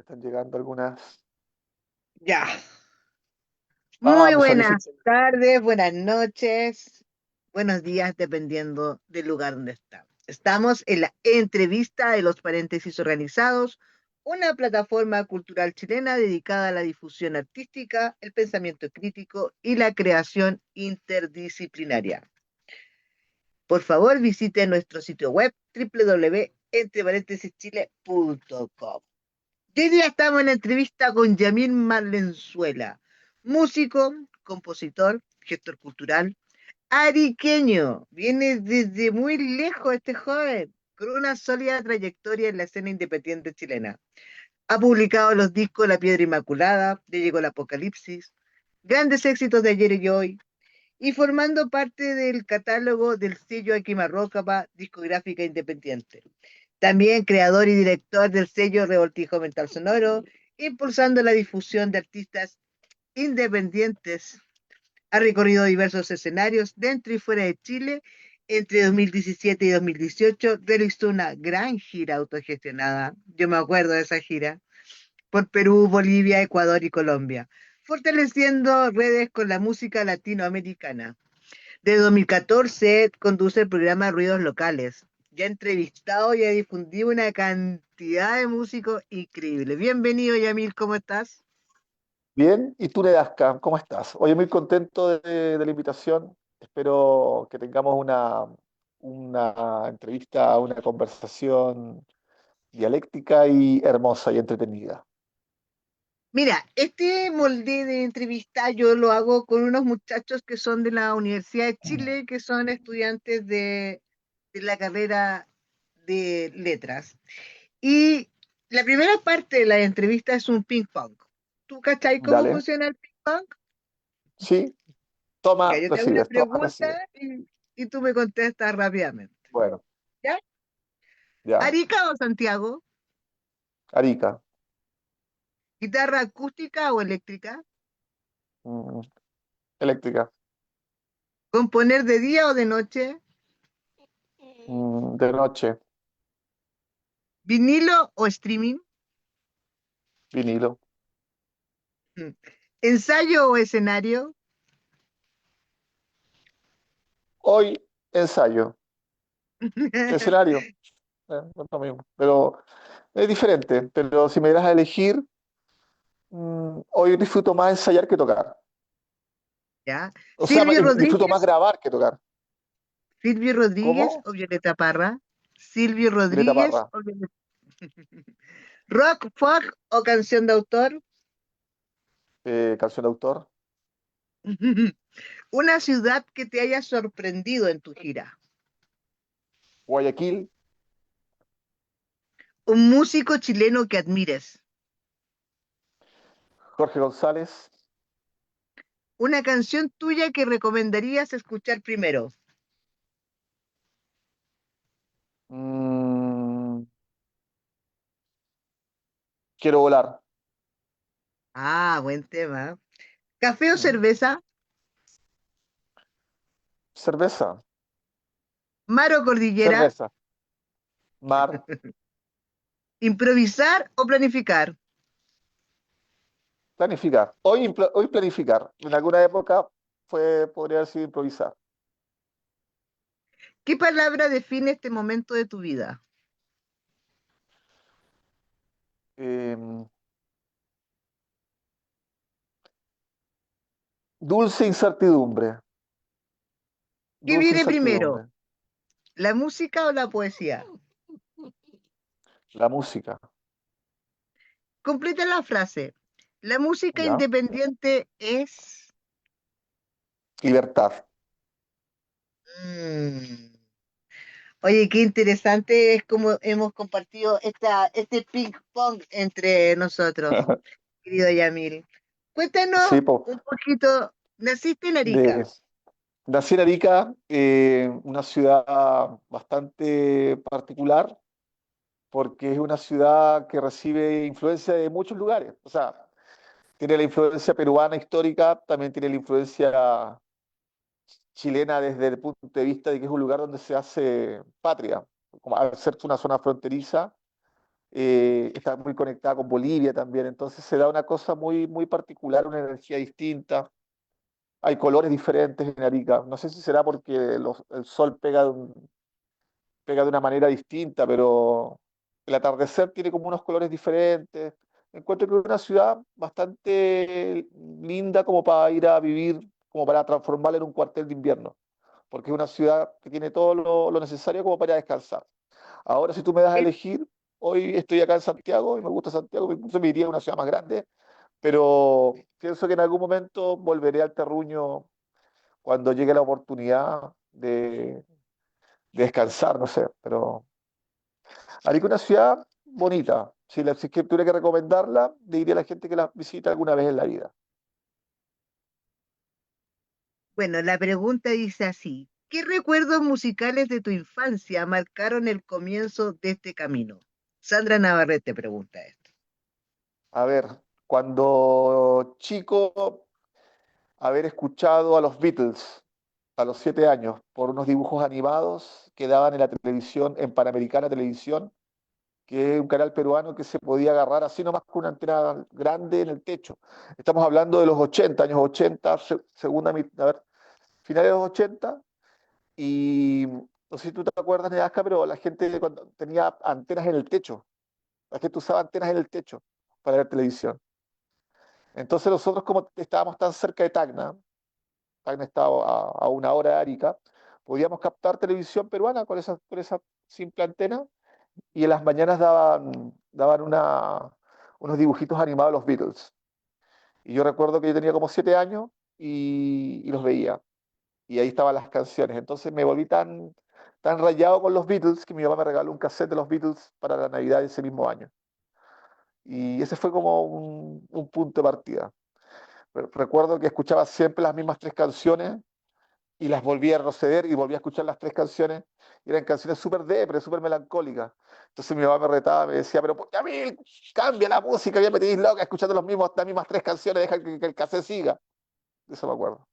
están llegando algunas. Ya. Muy Vamos, buenas solicito. tardes, buenas noches, buenos días, dependiendo del lugar donde estamos. Estamos en la entrevista de los paréntesis organizados, una plataforma cultural chilena dedicada a la difusión artística, el pensamiento crítico y la creación interdisciplinaria. Por favor, visite nuestro sitio web www.entreparéntesischile.com. Hoy día estamos en la entrevista con Yamil Marlenzuela, músico, compositor, gestor cultural, ariqueño. Viene desde muy lejos este joven, con una sólida trayectoria en la escena independiente chilena. Ha publicado los discos La Piedra Inmaculada, Ya llegó el Apocalipsis, grandes éxitos de ayer y hoy, y formando parte del catálogo del sello Aquimarrócapa Discográfica Independiente. También creador y director del sello Revoltijo Mental Sonoro, impulsando la difusión de artistas independientes. Ha recorrido diversos escenarios dentro y fuera de Chile. Entre 2017 y 2018 realizó una gran gira autogestionada. Yo me acuerdo de esa gira por Perú, Bolivia, Ecuador y Colombia, fortaleciendo redes con la música latinoamericana. De 2014 conduce el programa Ruidos Locales. Ya ha entrevistado y ha difundido una cantidad de músicos increíble. Bienvenido, Yamil, ¿cómo estás? Bien, y tú, Nedasca, ¿cómo estás? Oye, muy contento de la invitación. Espero que tengamos una entrevista, una conversación dialéctica y hermosa y entretenida. Mira, este molde de entrevista yo lo hago con unos muchachos que son de la Universidad de Chile, que son estudiantes de la carrera de letras. Y la primera parte de la entrevista es un ping pong. ¿Tú cachai cómo Dale. funciona el ping pong? Sí, Ya, toma, yo te hago una recibes, toma, pregunta recibes. y tú me contestas rápidamente. Bueno, ¿Ya? ya. ¿Arica o Santiago? Arica. ¿Guitarra acústica o eléctrica? Mm, eléctrica. ¿Componer de día o de noche? De noche. ¿Vinilo o streaming? Vinilo. Mm. ¿Ensayo o escenario? Hoy, ensayo. Escenario. No es lo mismo. Pero es diferente. Pero si me das a elegir, hoy disfruto más ensayar que tocar. ¿Ya? O sea, ¿Silvio disfruto más Rodríguez? grabar que tocar. ¿Silvio Rodríguez ¿Cómo? o Violeta Parra? ¿Silvio Violeta Rodríguez Parra. o Violeta? ¿Rock, folk o canción de autor? Canción de autor. Una ciudad que te haya sorprendido en tu gira. Guayaquil. Un músico chileno que admires. Jorge González. Una canción tuya que recomendarías escuchar primero. Mm, quiero volar. Ah, buen tema. ¿Café o Mm, cerveza? cerveza. ¿Mar o cordillera? Cerveza. Mar. ¿Improvisar o planificar? Planificar. Hoy planificar. En alguna época podría haber sido improvisar. ¿Qué palabra define este momento de tu vida? Eh, dulce incertidumbre. ¿Qué Dulce viene primero? incertidumbre. ¿La música o la poesía? La música. Completa la frase. La música ¿Ya? independiente es... Libertad. Mm. Oye, qué interesante es como hemos compartido este ping pong entre nosotros, querido Yamil. Cuéntanos Sí, po. un poquito, naciste en De, Arica. nací en Arica, una ciudad bastante particular, porque es una ciudad que recibe influencia de muchos lugares. O sea, tiene la influencia peruana histórica, también tiene la influencia chilena desde el punto de vista de que es un lugar donde se hace patria, como al ser una zona fronteriza. está muy conectada con Bolivia también, entonces se da una cosa muy, muy particular, una energía distinta. Hay colores diferentes en Arica. No sé si será porque el sol pega de una manera distinta, pero el atardecer tiene como unos colores diferentes. Encuentro que es una ciudad bastante linda como para ir a vivir, como para transformarla en un cuartel de invierno, porque es una ciudad que tiene todo lo necesario como para descansar. Ahora, si tú me das a Eh, elegir, hoy estoy acá en Santiago y me gusta Santiago, incluso me iría a una ciudad más grande, pero pienso que en algún momento volveré al terruño cuando llegue la oportunidad de descansar, no sé, pero Arica es una ciudad bonita. Si es que tuviera que recomendarla, le diría a la gente que la visite alguna vez en la vida. Bueno, la pregunta dice así, ¿qué recuerdos musicales de tu infancia marcaron el comienzo de este camino? Sandra Navarrete pregunta esto. A ver, cuando chico, haber escuchado a los Beatles a los 7 años por unos dibujos animados que daban en la televisión, en Panamericana Televisión, que es un canal peruano que se podía agarrar así nomás con una antena grande en el techo. Estamos hablando de los 80, años 80, segunda mitad, a ver, finales de los 80, y no sé si tú te acuerdas, Nedasca, pero la gente cuando tenía antenas en el techo, la gente usaba antenas en el techo para ver televisión. Entonces nosotros como estábamos tan cerca de Tacna, Tacna estaba a 1 hora de Arica, podíamos captar televisión peruana con esa simple antena y en las mañanas daban unos dibujitos animados de los Beatles. Y yo recuerdo que yo tenía como 7 años y los veía. Y ahí estaban las canciones. Entonces me volví tan rayado con los Beatles que mi mamá me regaló un cassette de los Beatles para la Navidad de ese mismo año. Y ese fue como un punto de partida. Recuerdo que escuchaba siempre las mismas 3 canciones y las volví a retroceder y volví a escuchar las 3 canciones. Y eran canciones súper depre, súper melancólicas. Entonces mi mamá me retaba, me decía, pero ya mí, cambia la música, ya me tenéis loca escuchando las mismas 3 canciones, deja que el cassette siga. De eso me acuerdo.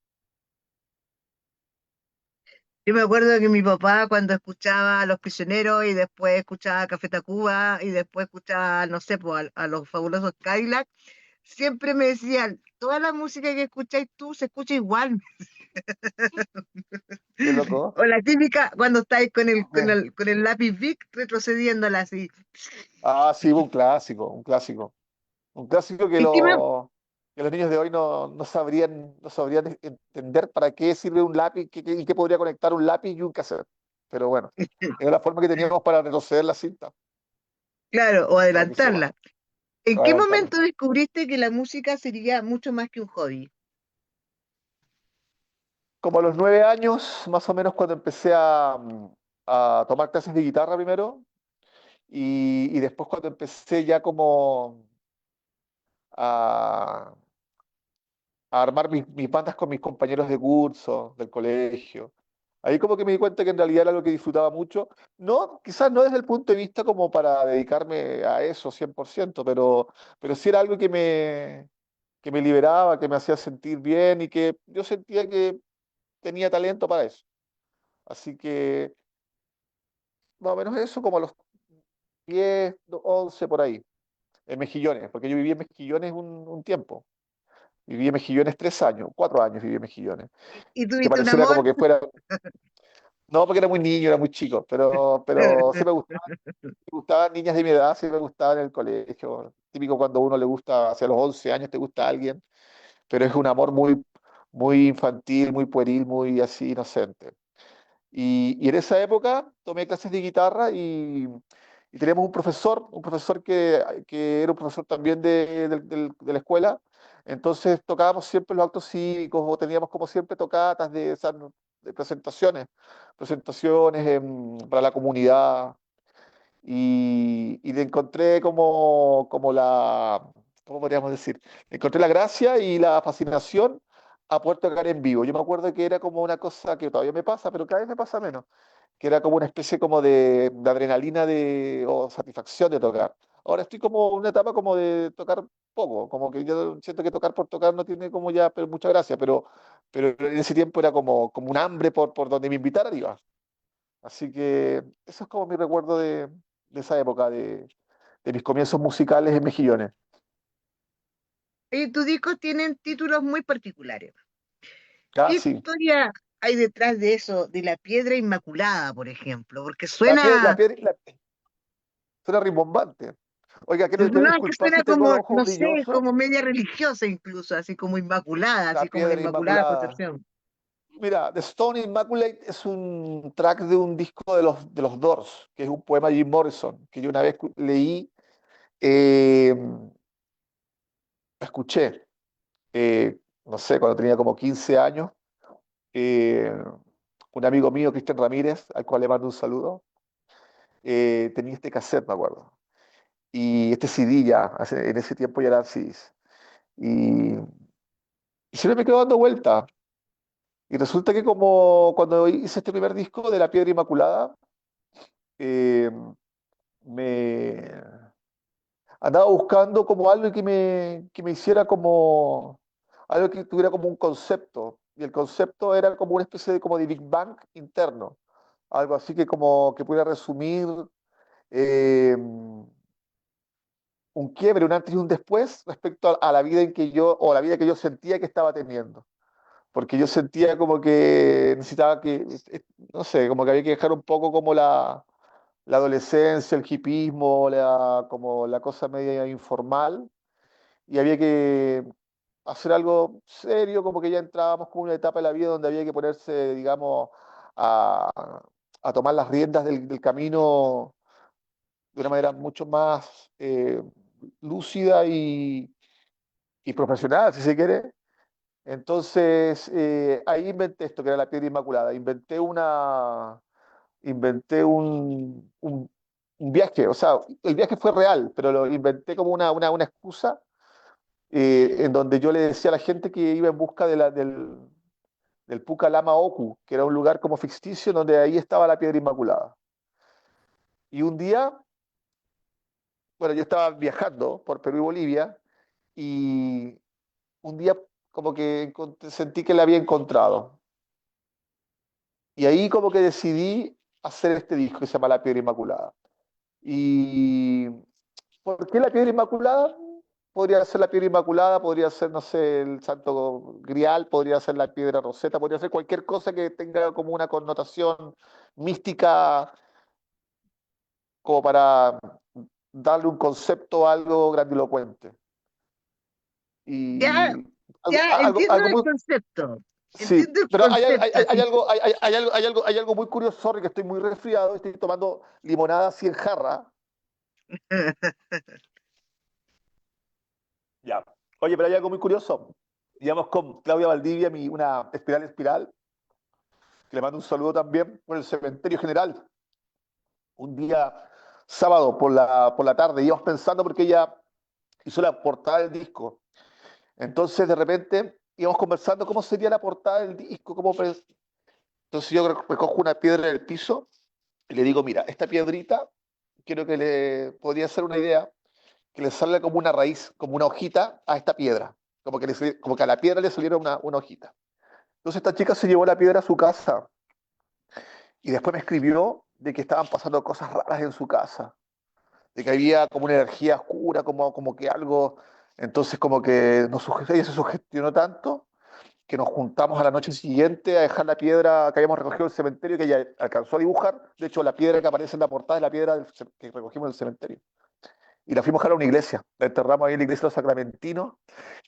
Yo me acuerdo que mi papá cuando escuchaba a Los Prisioneros y después escuchaba Café Tacuba y después escuchaba, no sé, pues, a los fabulosos Cadillac, siempre me decían, toda la música que escucháis tú se escucha igual. Qué loco. O la típica cuando estáis con el, con ¿Eh? el, con el lápiz Bic retrocediéndola así. Ah, sí, un clásico, un clásico. Un clásico ¿Y qué me, que los niños de hoy no sabrían entender para qué sirve un lápiz y qué podría conectar un lápiz y un cassette. Pero bueno, era la forma que teníamos para retroceder la cinta, claro, o para que hiciera adelantarla? ¿En qué adelantarla. momento descubriste que la música sería mucho más que un hobby? Como a los 9 años, más o menos, cuando empecé a tomar clases de guitarra primero y después cuando empecé ya como a, a armar mis bandas con mis compañeros de curso, del colegio. Ahí como que me di cuenta que en realidad era lo que disfrutaba mucho. No, quizás no desde el punto de vista como para dedicarme a eso 100%, pero sí era algo que me liberaba, que me hacía sentir bien y que yo sentía que tenía talento para eso. Así que más o menos eso, como a los 10, 11 por ahí, en Mejillones, porque yo viví en Mejillones un tiempo. Viví en Mejillones 3 años, 4 años viví en Mejillones. ¿Y Que tuviste un pareciera como amor? que fuera. No, porque era muy niño, era muy chico, pero sí me gustaban niñas de mi edad, sí me gustaban en el colegio. Típico cuando a uno le gusta, hacia los 11 años te gusta alguien, pero es un amor muy, muy infantil, muy pueril, muy así inocente. Y en esa época tomé clases de guitarra y teníamos un profesor que era un profesor también de la escuela. Entonces tocábamos siempre los actos cívicos o teníamos como siempre tocatas de presentaciones para la comunidad y le encontré ¿cómo podríamos decir? Le encontré la gracia y la fascinación a poder tocar en vivo. Yo me acuerdo que era como una cosa que todavía me pasa, pero cada vez me pasa menos, que era como una especie como de adrenalina o satisfacción de tocar. Ahora estoy como en una etapa como de tocar poco, como que yo siento que tocar por tocar no tiene como ya pero mucha gracia, pero en ese tiempo era como un hambre por donde me invitaran iba. Así que eso es como mi recuerdo de esa época, de de mis comienzos musicales en Mejillones. Tus discos tienen títulos muy particulares. Ah, ¿Qué sí. historia hay detrás de eso, de la piedra inmaculada, por ejemplo? Porque La suena, piedra, suena rimbombante. Oiga, quiero no, es que disculpar suena si tengo como, los ojos no sé, brillosos. como media religiosa incluso, así como inmaculada, La así como la piedra Inmaculada inmaculada. Concepción. Mira, The Stone Immaculate es un track de un disco de los Doors, que es un poema de Jim Morrison, que yo una vez leí, eh, escuché, no sé, cuando tenía como 15 años. eh, un amigo mío, Cristian Ramírez, al cual le mando un saludo, tenía este cassette, me acuerdo. Y este CD ya, en ese tiempo ya eran CDs. Y, y siempre me quedo dando vuelta. Y resulta que como cuando hice este primer disco de La Piedra Inmaculada, eh, me andaba buscando como algo que me hiciera como algo que tuviera como un concepto. Y el concepto era como una especie de, como de Big Bang interno. Algo así que como que pudiera resumir eh, un quiebre, un antes y un después respecto a la vida en que yo, o la vida que yo sentía que estaba teniendo. Porque yo sentía como que necesitaba que, no sé, como que había que dejar un poco como la adolescencia, el hipismo, como la cosa media informal, y había que hacer algo serio, como que ya entrábamos como una etapa de la vida donde había que ponerse, digamos, a, a tomar las riendas del camino de una manera mucho más lúcida y profesional, si se quiere. Entonces, ahí inventé esto, que era la piedra inmaculada. Inventé un viaje, o sea, el viaje fue real, pero lo inventé como una excusa en donde yo le decía a la gente que iba en busca del Puka Lama Oku, que era un lugar como ficticio donde ahí estaba la piedra inmaculada. Y un día, bueno, yo estaba viajando por Perú y Bolivia y un día como que sentí que la había encontrado. Y ahí como que decidí hacer este disco que se llama La Piedra Inmaculada. ¿Y por qué la Piedra Inmaculada? Podría ser la Piedra Inmaculada, podría ser, no sé, el Santo Grial, podría ser la Piedra Roseta, podría ser cualquier cosa que tenga como una connotación mística, como para darle un concepto a algo grandilocuente. Ya, Y ya entiendo algo el muy. concepto, Sí, entiendo el pero concepto, hay así. algo, hay algo muy curioso, sorry, que estoy muy resfriado, estoy tomando limonada así en jarra. Ya. Oye, pero hay algo muy curioso. Digamos con Claudia Valdivia, una espiral, que le mando un saludo también por el cementerio general. Un día sábado por la tarde, íbamos pensando porque ella hizo la portada del disco. Entonces, de repente, íbamos conversando cómo sería la portada del disco. Entonces, yo recojo una piedra del piso y le digo: mira, esta piedrita, quiero que le podría ser una idea, que le salga como una raíz, como una hojita a esta piedra. Como que a la piedra le saliera una hojita. Entonces, esta chica se llevó la piedra a su casa y después me escribió de que estaban pasando cosas raras en su casa, de que había como una energía oscura, como que algo. Entonces, como que ella se sugestionó tanto que nos juntamos a la noche siguiente a dejar la piedra que habíamos recogido del cementerio, que ella alcanzó a dibujar. De hecho, la piedra que aparece en la portada es la piedra que recogimos del cementerio. Y la fuimos a dejar a una iglesia. La enterramos ahí en la iglesia de los Sacramentinos,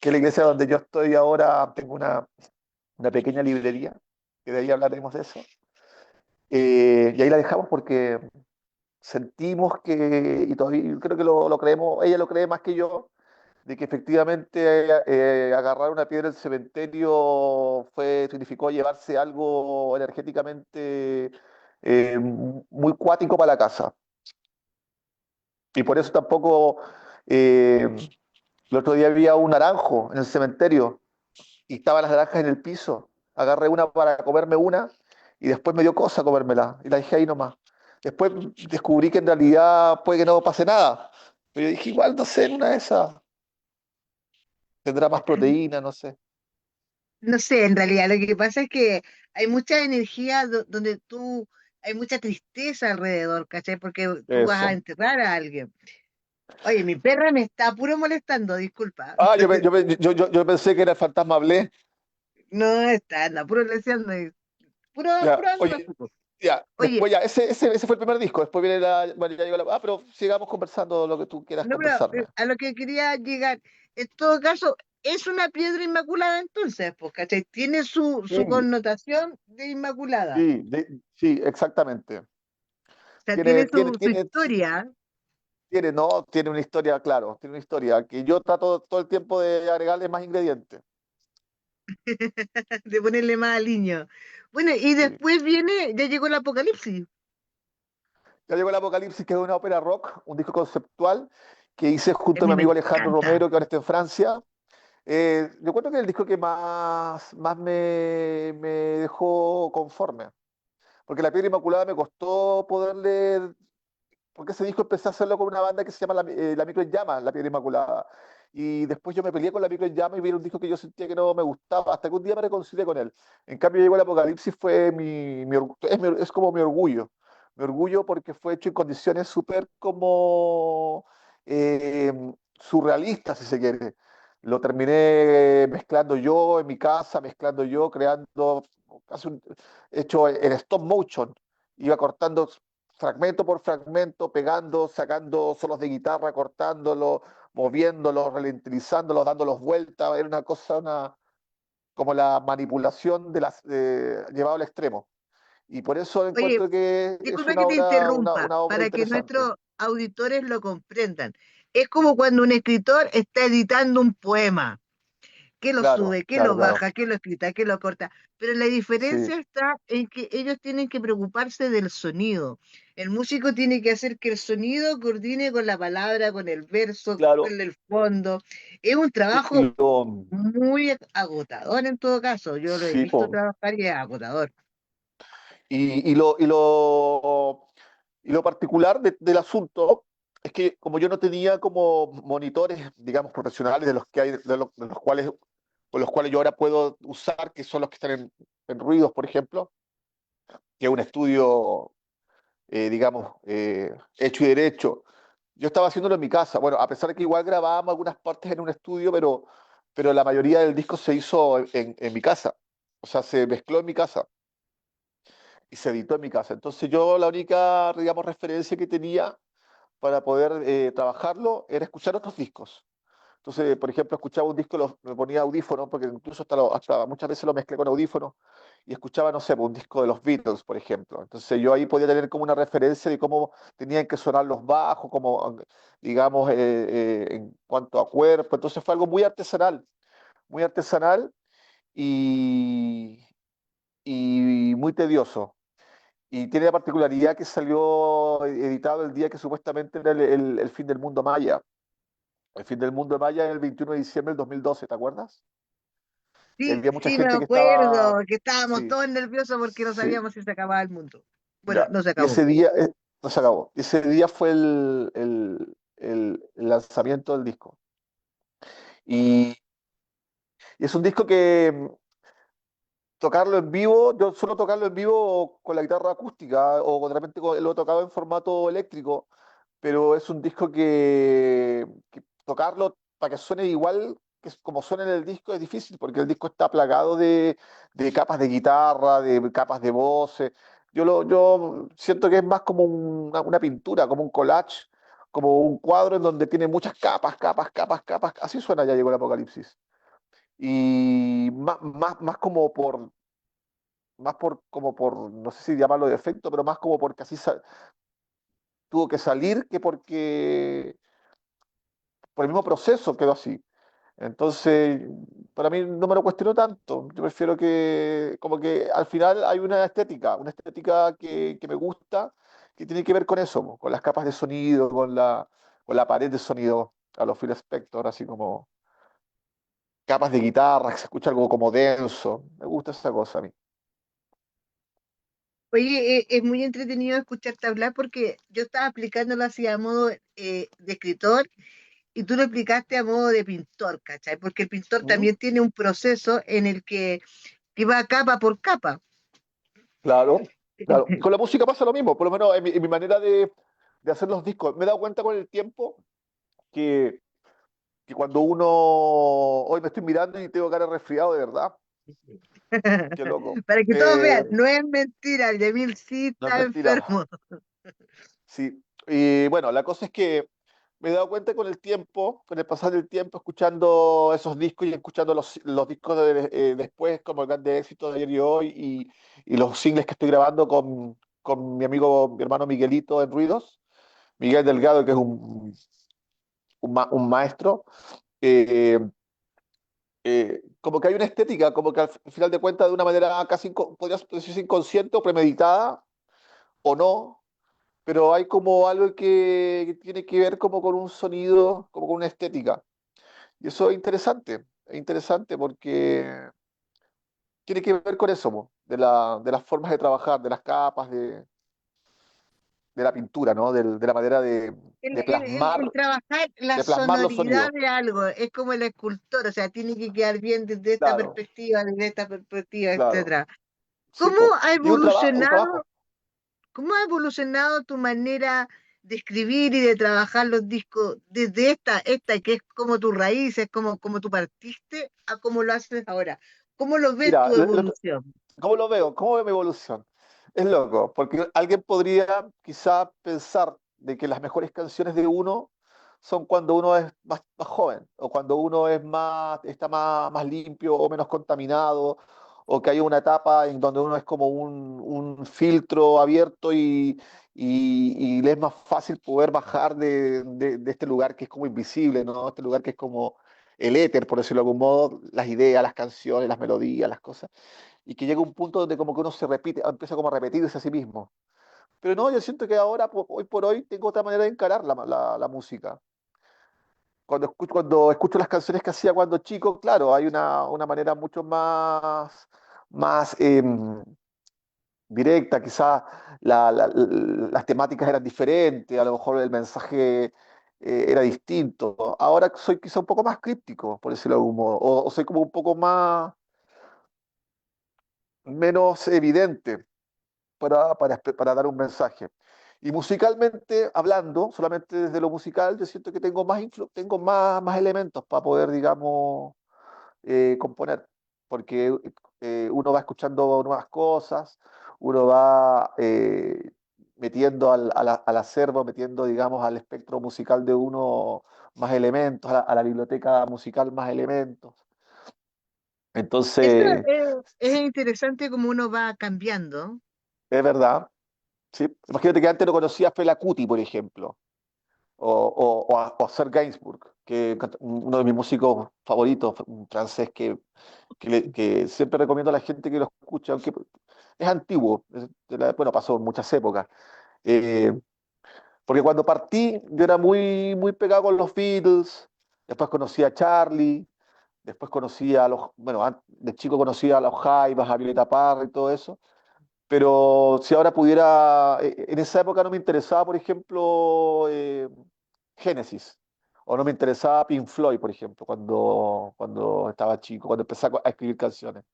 que es la iglesia donde yo estoy ahora. Tengo una pequeña librería, que de ahí hablaremos de eso. Y ahí la dejamos porque sentimos que, y todavía creo que lo creemos, ella lo cree más que yo, de que efectivamente agarrar una piedra del cementerio significó llevarse algo energéticamente muy cuático para la casa. Y por eso tampoco, eh, el otro día había un naranjo en el cementerio y estaban las naranjas en el piso. Agarré una para comerme una y después me dio cosa comérmela y la dejé ahí nomás. Después descubrí que en realidad puede que no pase nada. Pero yo dije, igual, no sé, en una de esas tendrá más proteína, no sé. No sé, en realidad lo que pasa es que hay mucha energía donde hay mucha tristeza alrededor, ¿cachai? Porque tú vas a Eso. enterrar a alguien. Oye, mi perra me está puro molestando, disculpa. Ah, yo pensé que era el fantasma Blé. No está, anda puro leseando, Ya, puro anda. oye, ya, Oye, después ya, ese fue el primer disco, después viene bueno, ya llegó pero sigamos conversando lo que tú quieras no, pero conversarme. a lo que quería llegar, en todo caso, es una piedra inmaculada entonces, pues, ¿cachai? Tiene su Sí, connotación de inmaculada. sí, sí, exactamente. O sea, Tiene, tiene tiene, su tiene, historia. no, tiene una historia, claro, tiene una historia que yo trato todo el tiempo de agregarle más ingredientes. De ponerle más aliño. Bueno, y Sí. después viene, ya llegó el apocalipsis. Ya llegó el Apocalipsis, que es una ópera rock, un disco conceptual que hice A junto a mí mi me amigo Alejandro encanta. Romero, que ahora está en Francia. Yo creo que es el disco que más me dejó conforme, porque La Piedra Inmaculada me costó poderle, porque ese disco empecé a hacerlo con una banda que se llama La Micro en Llamas, La Piedra Inmaculada. Y después yo me peleé con La Micro en Llamas y vi un disco que yo sentía que no me gustaba, hasta que un día me reconcilié con él. En cambio, llegó el Apocalipsis, fue es como mi orgullo. Mi orgullo porque fue hecho en condiciones súper como eh, surrealistas, si se quiere. Lo terminé mezclando yo en mi casa, mezclando yo, creando, casi hecho en stop motion. Iba cortando fragmento por fragmento, pegando, sacando solos de guitarra, cortándolo, moviéndolo, ralentizándolos, dándolos vueltas. Era una cosa, como la manipulación llevado al extremo. Y por eso Oye, encuentro que es disculpa que te interrumpa, una obra para que interesante. nuestros auditores lo comprendan. Es como cuando un escritor está editando un poema, que lo Claro, sube, que claro, lo claro. baja, que lo escrita, que lo corta. Pero la Sí, diferencia está en que ellos tienen que preocuparse del sonido. El músico tiene que hacer que el sonido coordine con la palabra, con el verso, claro. con el fondo. Es un Y trabajo muy agotador en todo caso. Yo lo he sí, visto po. trabajar y es agotador. Y, y lo, y lo, y lo particular del asunto es que como yo no tenía como monitores, digamos, profesionales de los que hay, de los cuales, con los cuales yo ahora puedo usar, que son los que están en Ruidos, por ejemplo, que es un estudio, digamos, hecho y derecho. Yo estaba haciéndolo en mi casa. Bueno, a pesar de que igual grabábamos algunas partes en un estudio, pero la mayoría del disco se hizo en mi casa. O sea, se mezcló en mi casa y se editó en mi casa. Entonces yo la única, digamos, referencia que tenía para poder trabajarlo era escuchar otros discos. Entonces, por ejemplo, escuchaba un disco, me ponía audífonos, porque incluso hasta muchas veces lo mezclé con audífonos, y escuchaba, no sé, un disco de los Beatles, por ejemplo. Entonces yo ahí podía tener como una referencia de cómo tenían que sonar los bajos, como, digamos, en cuanto a cuerpo. Entonces fue algo muy artesanal y, y muy tedioso. Y tiene la particularidad que salió editado el día que supuestamente era el fin del mundo maya. El fin del mundo maya es el 21 de diciembre del 2012, ¿te acuerdas? Y Sí, había mucha sí, me gente que acuerdo estaba, que estábamos sí, todos nerviosos porque no sí, sabíamos si se acababa el mundo. Bueno, ya. no se Y acabó. ese día, no se acabó. Ese día fue el lanzamiento del disco. Y, y es un disco que tocarlo en vivo, yo suelo tocarlo en vivo con la guitarra acústica o de repente lo he tocado en formato eléctrico, pero es un disco que tocarlo para que suene igual que como suena en el disco es difícil porque el disco está plagado de capas de guitarra, de capas de voces. Yo siento que es más como una pintura, como un collage, como un cuadro en donde tiene muchas capas, capas, capas, capas. Así suena Ya llegó el Apocalipsis. Y más como como por, no sé si llamarlo de efecto, pero más como porque así tuvo que salir que porque por el mismo proceso quedó así. Entonces, para mí no me lo cuestiono tanto. Yo prefiero que, como que al final hay una estética que me gusta, que tiene que ver con eso, po, con las capas de sonido, con la pared de sonido a los Phil Spector, así como capas de guitarra, que se escucha algo como denso. Me gusta esa cosa a mí. Oye, es muy entretenido escucharte hablar porque yo estaba aplicándolo así a modo de escritor y tú lo explicaste a modo de pintor, ¿cachai? Porque el pintor ¿Mm? también tiene un proceso en el que va capa por capa. Claro, claro. Y con la música pasa lo mismo, por lo menos en mi manera de hacer los discos. Me he dado cuenta con el tiempo que, que cuando uno, hoy me estoy mirando y tengo cara de resfriado de verdad, qué loco. Para que todos vean, no es mentira, Yamil sí No es está mentira. enfermo. Sí, y bueno, la cosa es que me he dado cuenta con el tiempo, con el pasar del tiempo, escuchando esos discos y escuchando los discos después, como el grande éxito de ayer y hoy, y los singles que estoy grabando con mi amigo, mi hermano Miguelito en Ruidos, Miguel Delgado, que es un maestro, eh, como que hay una estética, como que al final de cuentas, de una manera casi, podría decirse inconsciente o premeditada, o no, pero hay como algo que tiene que ver como con un sonido, como con una estética. Y eso es interesante porque tiene que ver con eso, po, de las formas de trabajar, de las capas, de la pintura, ¿no? De la manera El trabajar la de plasmar los sonoridad sonidos. de algo es como el escultor, o sea, tiene que quedar bien Claro, desde esta perspectiva, claro. etcétera. Sí, ¿Cómo po. ha Y es un evolucionado, trabajo. cómo ha evolucionado tu manera de escribir y de trabajar los discos desde esta que es como tu raíz, es como tú partiste, a cómo lo haces ahora? ¿Cómo lo ves Mira, tu evolución? ¿cómo lo veo? ¿Cómo veo mi evolución? Es loco, porque alguien podría quizá pensar de que las mejores canciones de uno son cuando uno es más joven, o cuando uno está más limpio o menos contaminado, o que hay una etapa en donde uno es como un filtro abierto y le es más fácil poder bajar de este lugar que es como invisible, ¿no? Este lugar que es como el éter, por decirlo de algún modo, las ideas, las canciones, las melodías, las cosas y que llega un punto donde como que uno se repite, empieza como a repetirse a sí mismo. Pero no, yo siento que ahora, hoy por hoy, tengo otra manera de encarar la música. Cuando escucho las canciones que hacía cuando chico, claro, hay una manera mucho más directa, quizás las temáticas eran diferentes, a lo mejor el mensaje era distinto. Ahora soy quizá un poco más críptico, por decirlo de algún modo, o soy como un poco menos evidente para dar un mensaje. Y musicalmente hablando, solamente desde lo musical, yo siento que tengo más elementos para poder, digamos, componer, porque uno va escuchando nuevas cosas, uno va metiendo al acervo, metiendo, digamos, al espectro musical de uno más elementos, a la biblioteca musical más elementos. Eso Entonces, es interesante como uno va cambiando. es verdad. ¿Sí? Imagínate que antes no conocía a Fela Kuti, por ejemplo, o a Serge Gainsbourg, uno de mis músicos favoritos, un francés que siempre recomiendo a la gente que lo escuche, aunque es antiguo, bueno, pasó en muchas épocas. Eh, Porque cuando partí, yo era muy pegado con los Beatles, después conocí a Charlie, después conocí a bueno, de chico conocí a los Jaivas, a Violeta Parra y todo eso. Pero si ahora pudiera, en esa época no me interesaba, por ejemplo, Genesis, o no me interesaba Pink Floyd, por ejemplo, cuando estaba chico, cuando empecé a escribir canciones.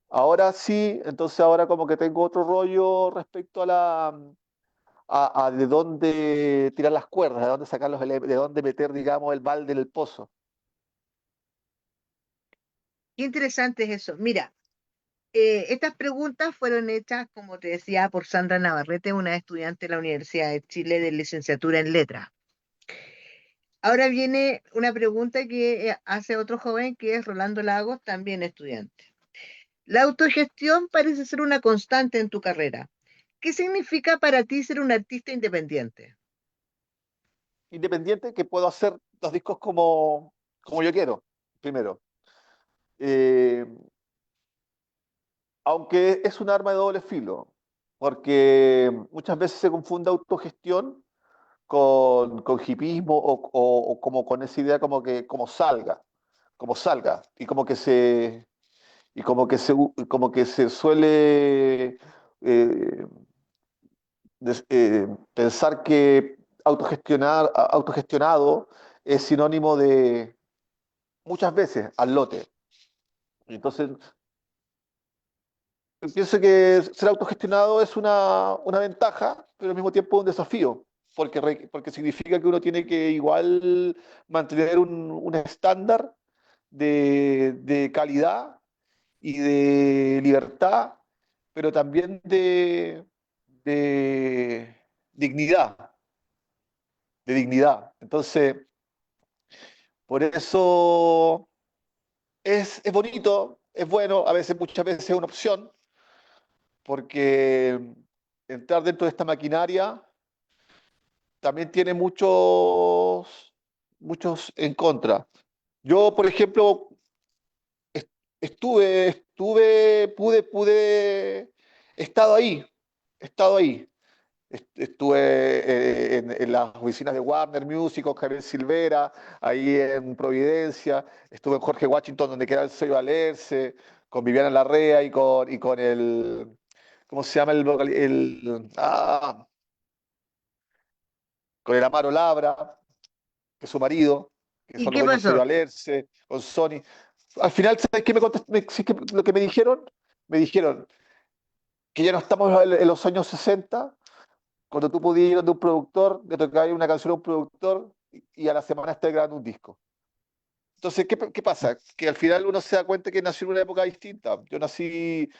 Ahora sí, entonces ahora como que tengo otro rollo respecto a de dónde tirar las cuerdas, de dónde sacar de dónde meter, digamos, el balde en el pozo. Qué interesante es eso. Mira, estas preguntas fueron hechas, como te decía, por Sandra Navarrete, una estudiante de la Universidad de Chile de licenciatura en letras. Ahora viene una pregunta que hace otro joven que es Rolando Lagos, también estudiante. La autogestión parece ser una constante en tu carrera. ¿Qué significa para ti ser un artista independiente? Independiente que puedo hacer los discos como yo quiero, primero. Eh, Aunque es un arma de doble filo, porque muchas veces se confunde autogestión con hipismo o como con esa idea como que como salga, como que se suele pensar que autogestionado es sinónimo de muchas veces al lote. Entonces, pienso que ser autogestionado es una ventaja, pero al mismo tiempo un desafío, porque significa que uno tiene que igual mantener un estándar de calidad y de libertad, pero también de dignidad, de dignidad. Entonces, por eso es bonito, es bueno, a veces, muchas veces es una opción, porque entrar dentro de esta maquinaria también tiene muchos en contra. Yo, por ejemplo, est- he he estado ahí. Estuve en las oficinas de Warner Music con Javier Silvera, ahí en Providencia, estuve en Jorge Washington, donde queda el sello Valerse, con Viviana Larrea y con ¿cómo se llama con el Amaro Labra, que es su marido, que ¿Y son los qué dueños del sello pasó? Valerse, con Sony. Al final, ¿sabes qué sí que lo que me dijeron? Me dijeron que ya no estamos en los años 60 cuando tú podías ir de un productor, le tocaba ir una canción a un productor y a la semana estar grabando un disco. Entonces, ¿qué pasa? Que al final uno se da cuenta que nació en una época distinta. Yo soy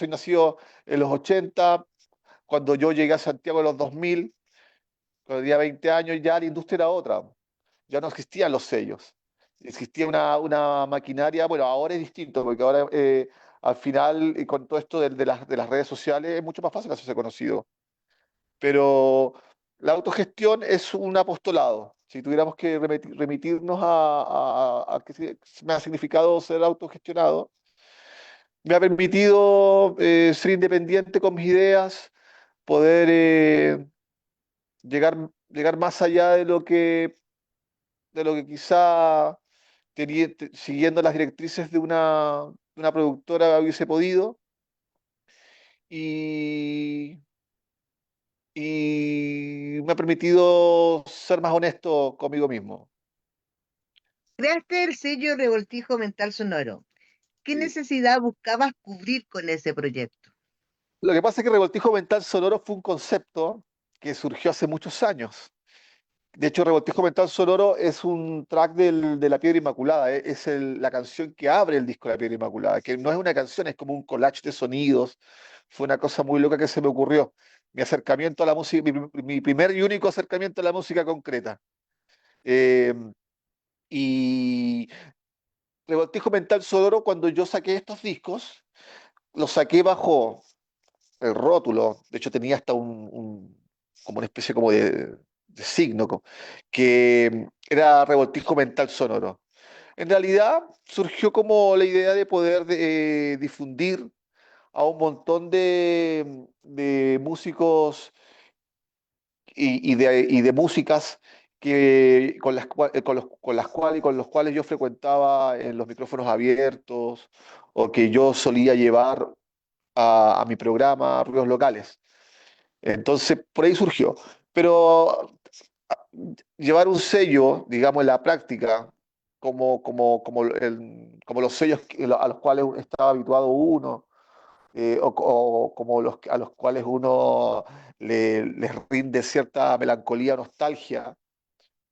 nacido en los 80, cuando yo llegué a Santiago en los 2000, cuando tenía 20 años, ya la industria era otra. Ya no existían los sellos. Existía una maquinaria, bueno, ahora es distinto, porque ahora al final, y con todo esto de las redes sociales, es mucho más fácil hacerse conocido. Pero la autogestión es un apostolado. Si tuviéramos que remitirnos a qué me ha significado ser autogestionado, me ha permitido ser independiente con mis ideas, poder llegar más allá de lo que quizá siguiendo las directrices de una productora hubiese podido. Y, y me ha permitido ser más honesto conmigo mismo. Creaste el sello Revoltijo Mental Sonoro. ¿Qué Sí. necesidad buscabas cubrir con ese proyecto? Lo que pasa es que Revoltijo Mental Sonoro fue un concepto que surgió hace muchos años. De hecho, Revoltijo Mental Sonoro es un track de La Piedra Inmaculada, es la canción que abre el disco de La Piedra Inmaculada, que no es una canción, es como un collage de sonidos. Fue una cosa muy loca que se me ocurrió. Mi acercamiento a la música, mi primer y único acercamiento a la música concreta. Eh, y Revoltijo Mental Sonoro, cuando yo saqué estos discos, los saqué bajo el rótulo, de hecho tenía hasta como una especie como de signo, que era Revoltijo Mental Sonoro. En realidad surgió como la idea de poder difundir a un montón de músicos y de músicas con las cuales y con los cuales yo frecuentaba en los micrófonos abiertos o que yo solía llevar a mi programa Ruidos Locales. Entonces, por ahí surgió. Pero llevar un sello, digamos, en la práctica, como los sellos a los cuales estaba habituado uno, o como a los cuales uno les rinde cierta melancolía o nostalgia,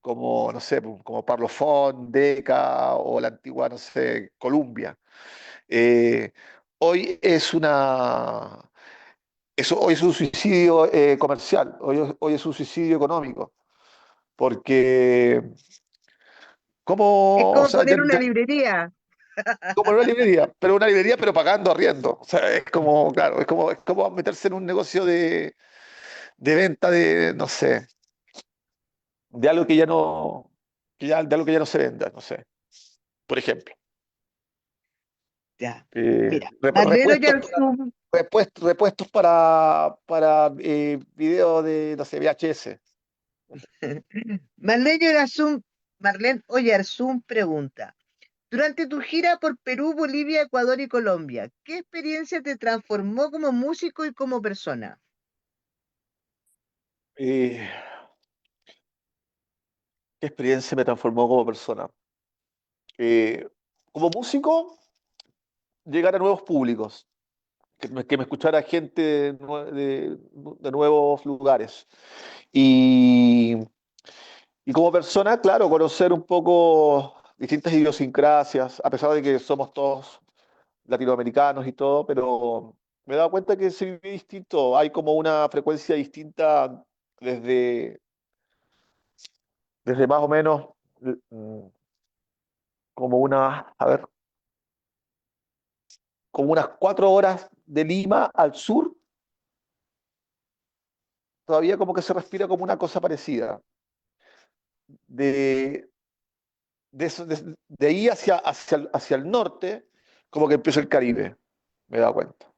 como, no sé, como Parlophone, Decca o la antigua, no sé, Columbia. Eh, hoy es una hoy es un suicidio comercial, hoy es un suicidio económico, porque Es como, o como sea, poner una librería. como en una librería, pero pagando arriendo. O sea, es como, claro, es como meterse en un negocio de venta de, no sé, de algo que ya no, de algo que ya no se venda, no sé, por ejemplo. Ya, mira, Marlene Repuestos, Oyarzún, repuestos para video de, no sé, VHS. Marlene Oyarzún, Marlene Oyarzún pregunta, durante tu gira por Perú, Bolivia, Ecuador y Colombia, ¿qué experiencia te transformó como músico y como persona? Eh, ¿Qué experiencia me transformó como persona? Eh, Como músico, llegar a nuevos públicos. que me escuchara gente de nuevos lugares. Y, y como persona, claro, conocer un poco distintas idiosincrasias, a pesar de que somos todos latinoamericanos y todo, pero me he dado cuenta que se vive distinto, hay como una frecuencia distinta desde, desde más o menos como a ver, como unas 4 horas de Lima al sur, todavía como que se respira como una cosa parecida. De, de ahí hacia el norte, como que empieza el Caribe, me he dado cuenta.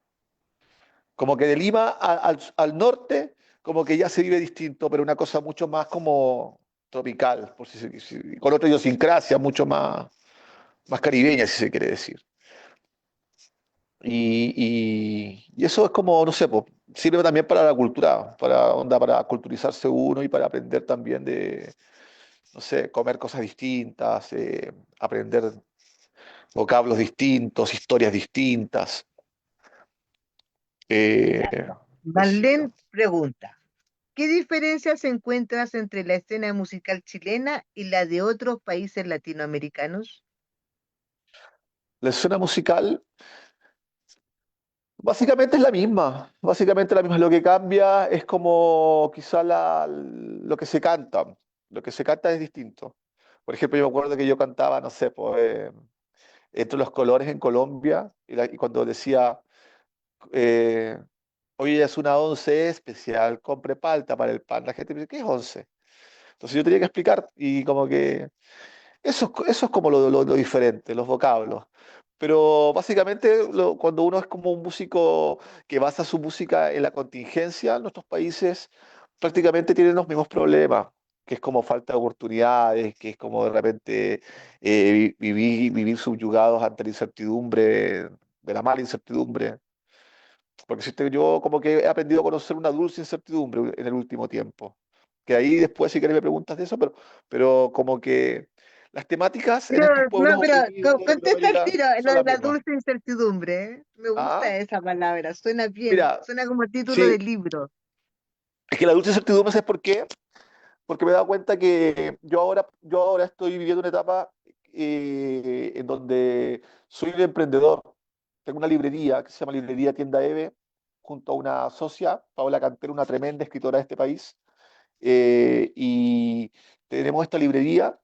Como que de Lima al norte, como que ya se vive distinto, pero una cosa mucho más como tropical, con otra idiosincrasia, mucho más caribeña, si se quiere decir. Y eso es como, no sé, pues, sirve también para la cultura, para culturizarse uno y para aprender también de, no sé, comer cosas distintas, aprender vocablos distintos, historias distintas. Ya. Eh, qué sé Marlene yo. pregunta, ¿qué diferencias encuentras entre la escena musical chilena y la de otros países latinoamericanos? La escena musical básicamente es la misma, básicamente la misma. Lo que cambia es como quizá lo que se canta. Lo que se canta es distinto. Por ejemplo, yo me acuerdo que yo cantaba, no sé, pues, Entre los colores en Colombia, y cuando decía, eh, hoy es una once especial, compre palta para el pan, la gente me dice, ¿qué es once? Entonces yo tenía que explicar y como que eso es como lo diferente, los vocablos. Pero básicamente cuando uno es como un músico que basa su música en la contingencia, nuestros países prácticamente tienen los mismos problemas, que es como falta de oportunidades, que es como de repente vivir subyugados ante la incertidumbre, de la mala incertidumbre. Porque yo como que he aprendido a conocer una dulce incertidumbre en el último tiempo. Que ahí después, si querés, me preguntas de eso, pero como que las temáticas en Pero, estos no, pueblos pero oprimidos de contesta el Latinoamérica tiro, son lo de las la mismas. dulce incertidumbre, ¿eh? Me gusta Ah, esa palabra, suena bien, mira, suena como título de sí, libro. es que la dulce incertidumbre, ¿sabes por qué? Porque me he dado cuenta que yo ahora estoy viviendo una etapa en donde soy un emprendedor. Tengo una librería que se llama Librería Tienda Eve, junto a una socia, Paola Cantero, una tremenda escritora de este país. Y tenemos esta librería.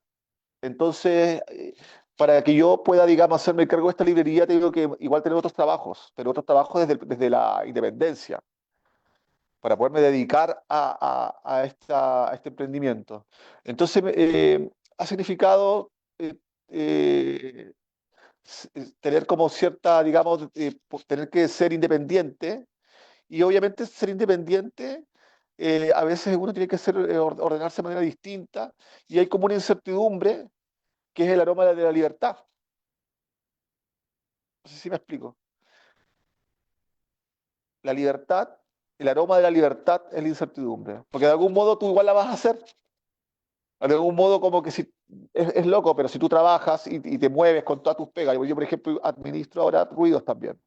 Entonces, para que yo pueda, digamos, hacerme cargo de esta librería, tengo que igual tener otros trabajos, pero otros trabajos desde la independencia, para poderme dedicar a este emprendimiento. Entonces, ha significado eh, eh, tener como cierta, digamos, tener que ser independiente y obviamente ser independiente, a veces uno tiene que ordenarse de manera distinta y hay como una incertidumbre que es el aroma de la libertad. No sé si me explico. La libertad, el aroma de la libertad es la incertidumbre, porque de algún modo tú igual la vas a hacer. De algún modo como que si es loco, pero si tú trabajas y te mueves con todas tus pegas, yo por ejemplo administro ahora ruidos también.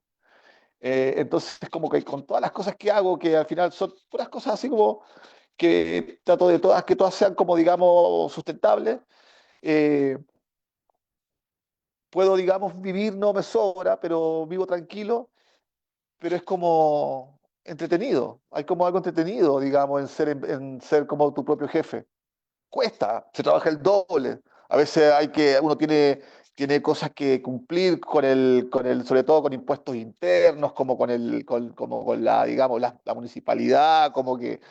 Entonces es como que con todas las cosas que hago, que al final son puras cosas así como que trato de todas, que todas sean como digamos sustentables, eh, puedo digamos vivir, no me sobra, pero vivo tranquilo, pero es como entretenido, hay como algo entretenido, digamos, en ser como tu propio jefe. Cuesta, se trabaja el doble. A veces uno tiene cosas que cumplir sobre todo con impuestos internos, como como con digamos, la municipalidad, como que,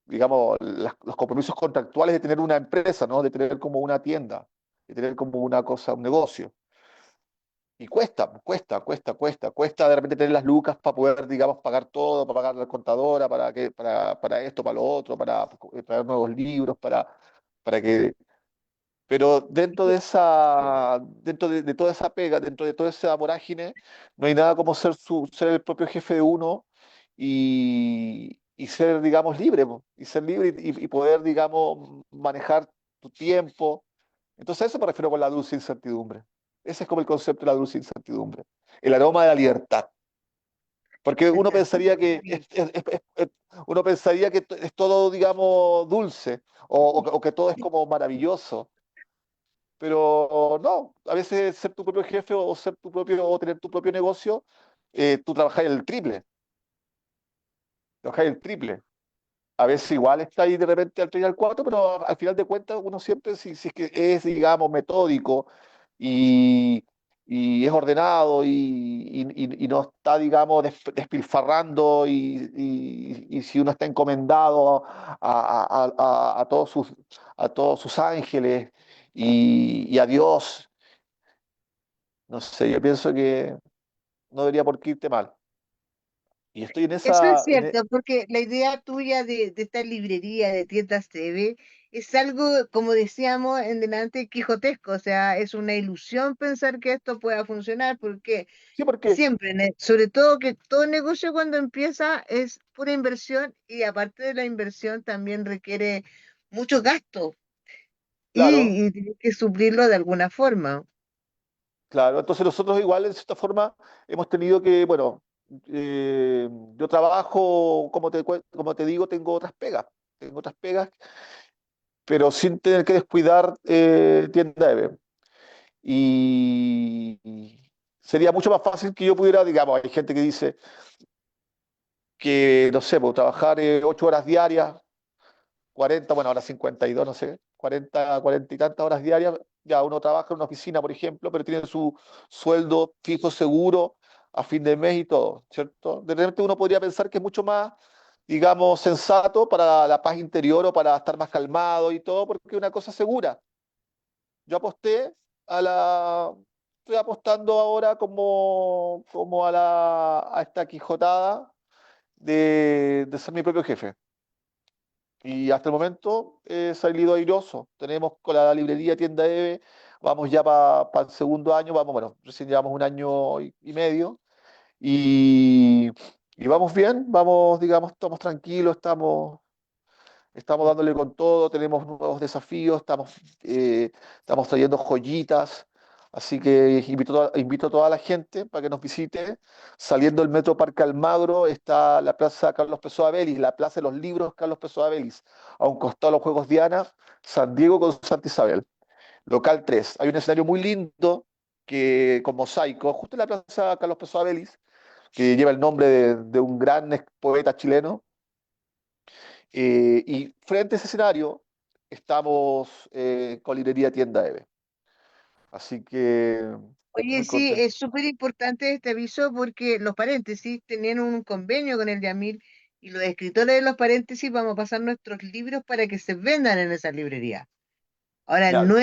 digamos, los compromisos contractuales de tener una empresa, ¿no? De tener como una tienda, de tener como una cosa, un negocio. Y cuesta de repente tener las lucas para poder, digamos, pagar todo, para pagar la contadora, para esto, para lo otro, para traer nuevos libros, para que pero dentro de toda esa pega, dentro de toda esa vorágine, no hay nada como ser el propio jefe de uno y ser, digamos, libre, po, y ser libre y poder, digamos, manejar tu tiempo. Entonces a eso me refiero con la dulce incertidumbre. Ese es como el concepto de la dulce incertidumbre. El aroma de la libertad. Porque uno pensaría que es todo, digamos, dulce o que todo es como maravilloso. Pero no, a veces ser tu propio jefe o ser tu propio o tener tu propio negocio, tú trabajas el triple. A veces igual está ahí de repente al 3 y al 4, pero al final de cuentas uno siempre, si es que es, digamos, metódico y, y es ordenado y no está, digamos, despilfarrando y si uno está encomendado a todos sus ángeles y a Dios, no sé, yo pienso que no debería por qué irte mal. Y estoy en Eso es esa, cierto, porque la idea tuya de esta librería de tiendas TV es algo, como decíamos en delante, quijotesco, o sea, es una ilusión pensar que esto pueda funcionar, porque sí, porque, siempre, sobre todo que todo negocio cuando empieza es pura inversión y aparte de la inversión también requiere mucho gasto claro. y tienes que suplirlo de alguna forma. Claro, entonces nosotros igual, en cierta forma, hemos tenido que, bueno, yo trabajo, como te digo, tengo otras pegas, pero sin tener que descuidar tienda Eve. Y sería mucho más fácil que yo pudiera, digamos, hay gente que dice que, no sé, pues, trabajar 8 horas diarias 40, bueno, ahora 52, no sé, 40 y tantas horas diarias. Ya uno trabaja en una oficina, por ejemplo, pero tiene su sueldo fijo seguro a fin de mes y todo, ¿cierto? De repente uno podría pensar que es mucho más, digamos, sensato para la paz interior o para estar más calmado y todo, porque es una cosa segura. Yo aposté a la... Estoy apostando ahora como a esta quijotada de ser mi propio jefe. Y hasta el momento he salido airoso. Tenemos con la librería Tienda Eve, vamos ya para el segundo año, vamos, bueno, recién llevamos un año y medio y, y vamos bien, vamos, digamos, estamos tranquilos, estamos dándole con todo, tenemos nuevos desafíos, estamos trayendo joyitas, así que invito a toda la gente para que nos visite. Saliendo del Metro Parque Almagro está la Plaza Carlos Pessoa Vélez, la Plaza de los Libros Carlos Pessoa Vélez, a un costado de los Juegos Diana, San Diego con Santa Isabel. Local 3. Hay un escenario muy lindo con mosaico, justo en la Plaza Carlos Pessoa Vélez, que lleva el nombre de un gran poeta chileno y frente a ese escenario estamos con librería Tienda Eve. Así que Oye, muy sí, contento. es súper importante este aviso porque los paréntesis tenían un convenio con el Yamil y los escritores de los paréntesis vamos a pasar nuestros libros para que se vendan en esa librería. Ahora, Ya, no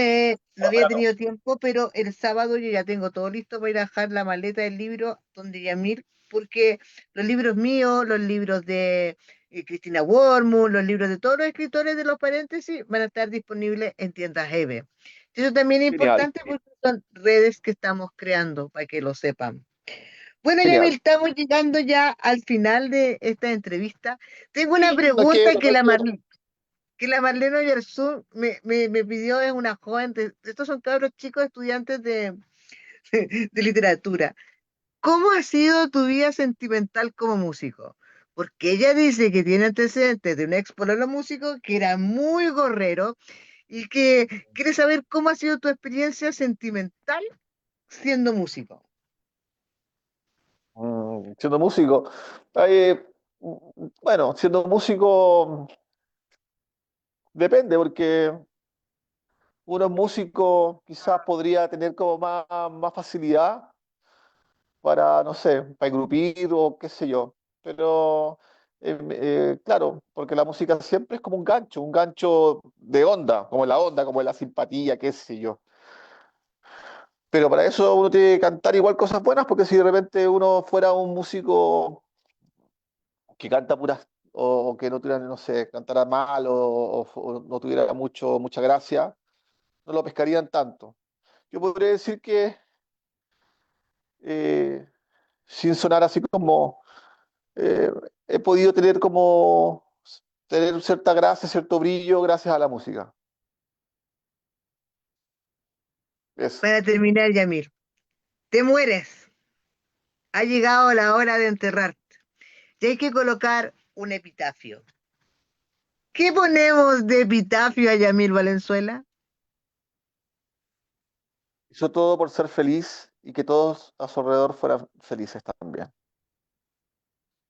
había tenido tiempo, pero el sábado yo ya tengo todo listo para ir a dejar la maleta del libro donde Yamil, porque los libros míos, los libros de Cristina Wormul, los libros de todos los escritores de los paréntesis van a estar disponibles en tiendas EVE. Eso también es genial, importante porque son redes que estamos creando, para que lo sepan. Bueno, Yamil, genial. estamos llegando ya al final de esta entrevista. Tengo una Sí, no es que, pregunta que la Marlene Oyarzún me pidió, es una joven, estos son cabros chicos estudiantes de literatura. ¿Cómo ha sido tu vida sentimental como músico? Porque ella dice que tiene antecedentes de un ex pololo músico que era muy gorrero y que quiere saber cómo ha sido tu experiencia sentimental siendo músico. siendo músico, eh, bueno, siendo músico depende, porque uno músico quizás podría tener como más facilidad para, no sé, para engrupir o qué sé yo. Pero, claro, porque la música siempre es como un gancho de onda, como la simpatía, qué sé yo. Pero para eso uno tiene que cantar igual cosas buenas, porque si de repente uno fuera un músico que canta puras, o que no tuviera, no sé, cantara mal o no tuviera mucha gracia, no lo pescarían tanto. Yo podría decir que, eh, sin sonar así como eh, he podido tener cierta gracia, cierto brillo gracias a la música. Eso. Para terminar, Yamil, te mueres. Ha llegado la hora de enterrarte. Si hay que colocar un epitafio, ¿qué ponemos de epitafio a Yamil Valenzuela? Hizo todo por ser feliz y que todos a su alrededor fueran felices también.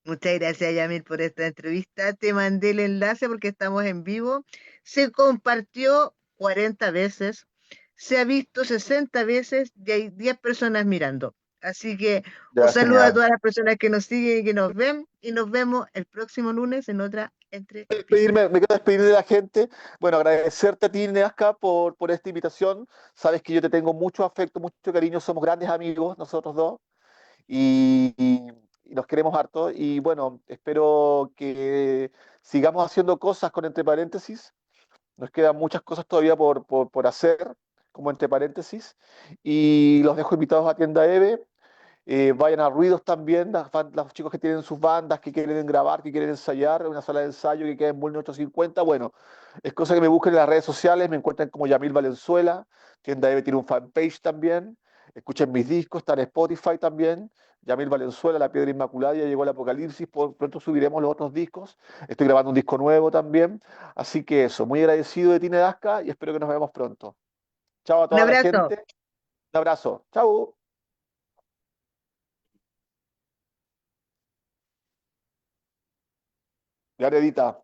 Muchas gracias, Yamil, por esta entrevista. Te mandé el enlace porque estamos en vivo. Se compartió 40 veces, se ha visto 60 veces y hay 10 personas mirando. Así que un Ya, saludo a genial. todas las personas que nos siguen y que nos ven y nos vemos el próximo lunes en otra entrevista. Me quiero despedir de la gente. Bueno, agradecerte a ti, Neasca, por esta invitación. Sabes que yo te tengo mucho afecto, mucho cariño. Somos grandes amigos, nosotros dos, y nos queremos harto. Y bueno, espero que sigamos haciendo cosas con entre paréntesis. Nos quedan muchas cosas todavía por hacer, como entre paréntesis. Y los dejo invitados a Tienda Eve. Vayan a Ruidos también, los chicos que tienen sus bandas, que quieren grabar, que quieren ensayar, una sala de ensayo que queda en Bulnes 850. Bueno, es cosa que me busquen en las redes sociales, me encuentran como Yamil Valenzuela, Tienda Eve tiene un fanpage también, escuchen mis discos, está en Spotify también, Yamil Valenzuela, La Piedra Inmaculada, ya llegó el Apocalipsis, pronto subiremos los otros discos, estoy grabando un disco nuevo también, así que eso, muy agradecido de ti, Nedasca, y espero que nos veamos pronto. Chao a Un toda la abrazo. gente, un abrazo, chao. Gabrielita.